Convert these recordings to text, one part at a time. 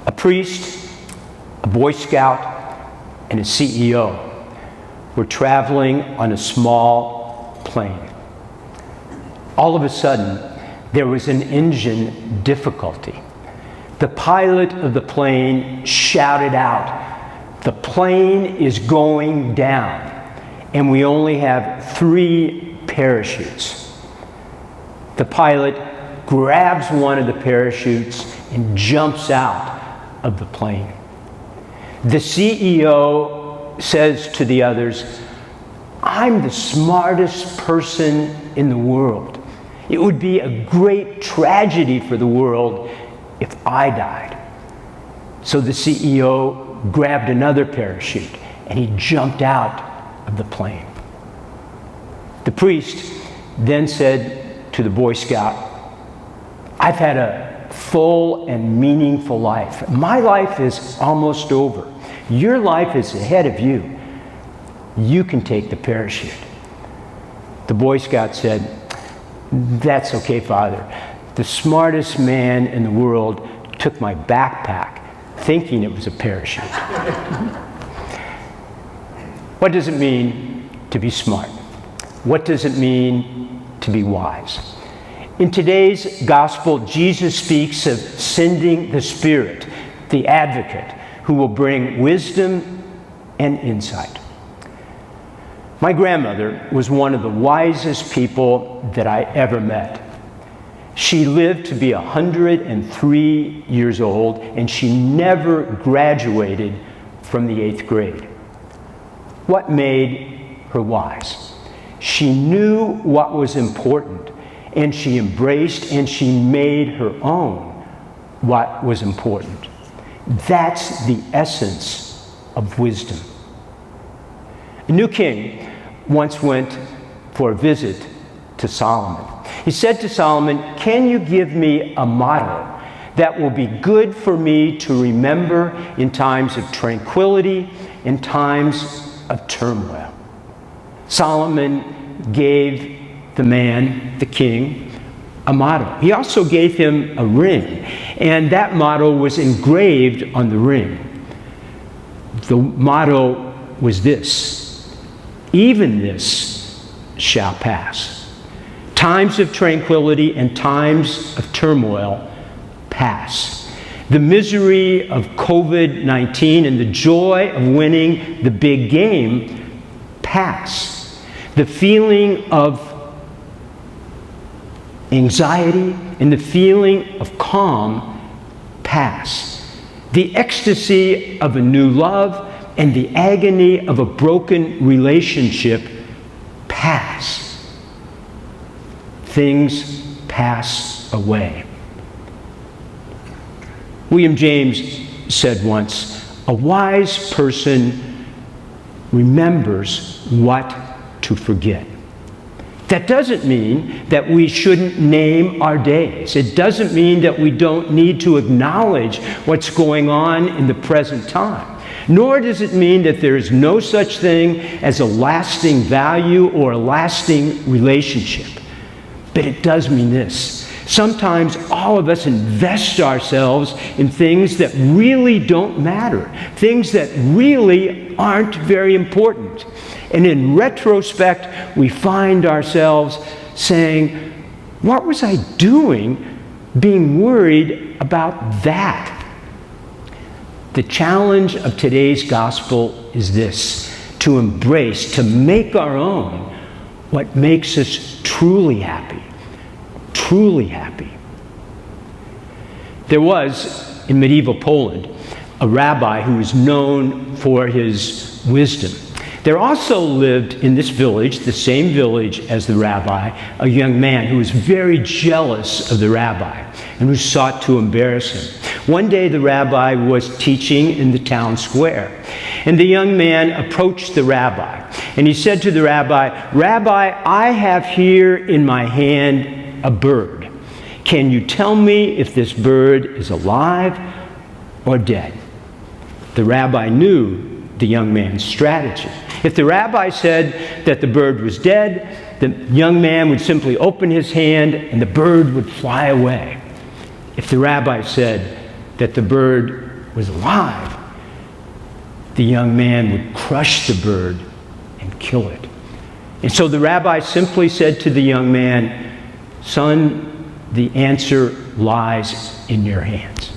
A priest, a Boy Scout, and a CEO were traveling on a small plane. All of a sudden, there was an engine difficulty. The pilot of the plane shouted out, "The plane is going down, and we only have 3 parachutes." The pilot grabs one of the parachutes and jumps out of the plane. The CEO says to the others, "I'm the smartest person in the world. It would be a great tragedy for the world if I died." So the CEO grabbed another parachute and he jumped out of the plane. The priest then said to the Boy Scout, "I've had a full and meaningful life. My life is almost over. Your life is ahead of you. You can take the parachute." The Boy Scout said, "That's okay, Father. The smartest man in the world took my backpack thinking it was a parachute." What does it mean to be smart? What does it mean to be wise? In today's gospel, Jesus speaks of sending the Spirit, the advocate, who will bring wisdom and insight. My grandmother was one of the wisest people that I ever met. She lived to be 103 years old, and she never graduated from the 8th grade. What made her wise? She knew what was important, and she embraced and she made her own what was important. That's the essence of wisdom. A new king once went for a visit to Solomon. He said to Solomon, "Can you give me a motto that will be good for me to remember in times of tranquility, in times of turmoil?" Solomon gave the man, the king, a motto. He also gave him a ring, and that motto was engraved on the ring. The motto was this: "Even this shall pass." Times of tranquility and times of turmoil pass. The misery of COVID-19 and the joy of winning the big game pass. The feeling of anxiety and the feeling of calm pass. The ecstasy of a new love and the agony of a broken relationship pass. Things pass away. William James said once, "A wise person remembers what to forget." That doesn't mean that we shouldn't name our days. It doesn't mean that we don't need to acknowledge what's going on in the present time. Nor does it mean that there is no such thing as a lasting value or a lasting relationship. But it does mean this: sometimes all of us invest ourselves in things that really don't matter, things that really aren't very important. And in retrospect, we find ourselves saying, "What was I doing being worried about that?" The challenge of today's gospel is this: to embrace, to make our own what makes us truly happy. Truly happy. There was, in medieval Poland, a rabbi who was known for his wisdom. There also lived in this village, the same village as the rabbi, a young man who was very jealous of the rabbi and who sought to embarrass him. One day the rabbi was teaching in the town square, and the young man approached the rabbi, and he said to the rabbi, "Rabbi, I have here in my hand a bird. Can you tell me if this bird is alive or dead?" The rabbi knew the young man's strategy. If the rabbi said that the bird was dead, the young man would simply open his hand and the bird would fly away. If the rabbi said that the bird was alive, the young man would crush the bird and kill it. And so the rabbi simply said to the young man, "Son, the answer lies in your hands."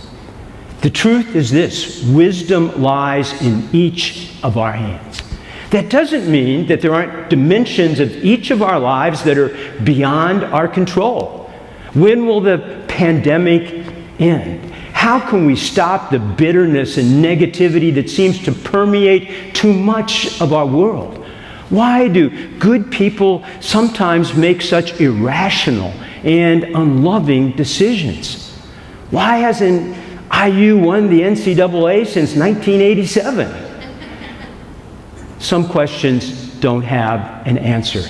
The truth is this: wisdom lies in each of our hands. That doesn't mean that there aren't dimensions of each of our lives that are beyond our control. When will the pandemic end? How can we stop the bitterness and negativity that seems to permeate too much of our world? Why do good people sometimes make such irrational and unloving decisions? Why hasn't IU won the NCAA since 1987? Some questions don't have an answer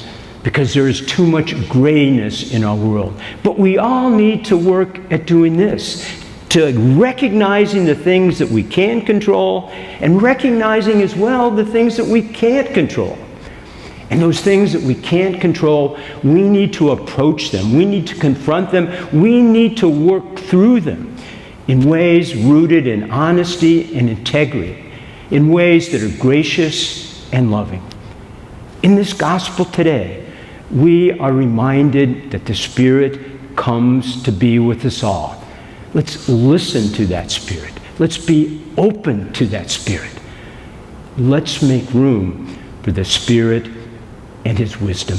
because there is too much grayness in our world. But we all need to work at doing this, to recognizing the things that we can control and recognizing as well the things that we can't control. And those things that we can't control, we need to approach them. We need to confront them. We need to work through them in ways rooted in honesty and integrity, in ways that are gracious and loving. In this gospel today, we are reminded that the Spirit comes to be with us all. Let's listen to that Spirit. Let's be open to that Spirit. Let's make room for the Spirit and His wisdom.